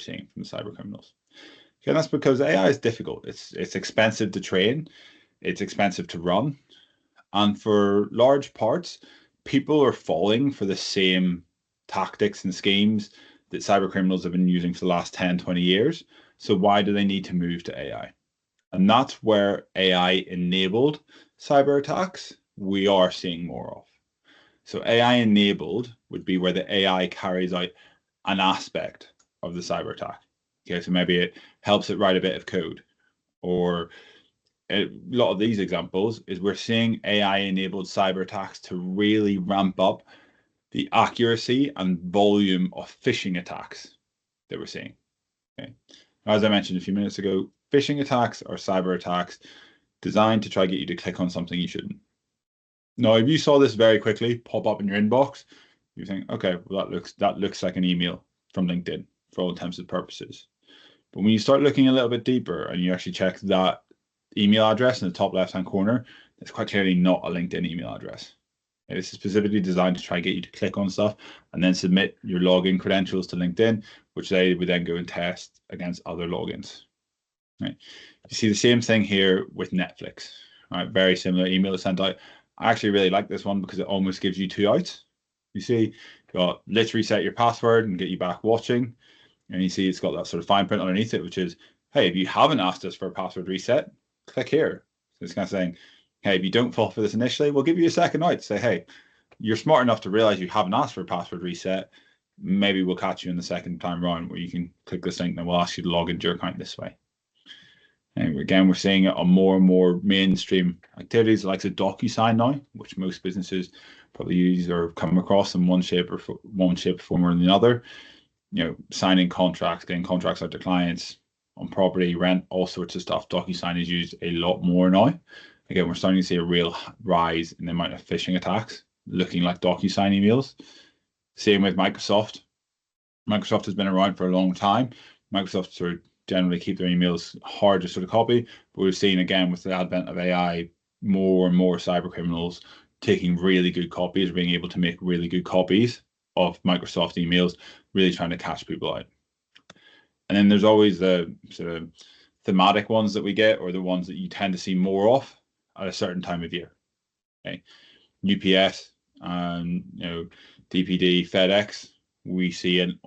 seeing from the cyber criminals. Okay, and that's because AI is difficult. It's expensive to train, it's expensive to run, and for large parts, people are falling for the same tactics and schemes that cyber criminals have been using for the last 10, 20 years. So why do they need to move to AI? And that's where AI-enabled cyber attacks we are seeing more of. So AI-enabled would be where the AI carries out an aspect of the cyber attack. Okay, so maybe it helps it write a bit of code, or a lot of these examples is we're seeing AI-enabled cyber attacks to really ramp up the accuracy and volume of phishing attacks that we're seeing. Okay, as I mentioned a few minutes ago, phishing attacks are cyber attacks designed to try to get you to click on something you shouldn't. Now, if you saw this very quickly pop up in your inbox, you think, okay, well, that looks like an email from LinkedIn for all intents and purposes. But when you start looking a little bit deeper and you actually check that email address in the top left-hand corner, it's quite clearly not a LinkedIn email address. This is specifically designed to try and get you to click on stuff and then submit your login credentials to LinkedIn, which they would then go and test against other logins. Right. You see the same thing here with Netflix. Right. Very similar email is sent out. I actually really like this one because it almost gives you two outs. You see, you got let's reset your password and get you back watching. And you see it's got that sort of fine print underneath it, which is, hey, if you haven't asked us for a password reset, click here. So it's kind of saying, hey, if you don't fall for this initially, we'll give you a second out to say, hey, you're smart enough to realize you haven't asked for a password reset. Maybe we'll catch you in the second time round where you can click this link and we'll ask you to log into your account this way. And again, we're seeing it on more and more mainstream activities like the DocuSign now, which most businesses probably use or come across in one shape, form, or another. You know, signing contracts, getting contracts out to clients on property, rent, all sorts of stuff. DocuSign is used a lot more now. Again, we're starting to see a real rise in the amount of phishing attacks looking like DocuSign emails. Same with Microsoft. Microsoft has been around for a long time. Microsoft sort of generally keep their emails hard to sort of copy, but we've seen again with the advent of AI, more and more cyber criminals taking really good copies, being able to make really good copies of Microsoft emails, really trying to catch people out. And then there's always the sort of thematic ones that we get, or the ones that you tend to see more of at a certain time of year. Okay, UPS and DPD, FedEx, we see an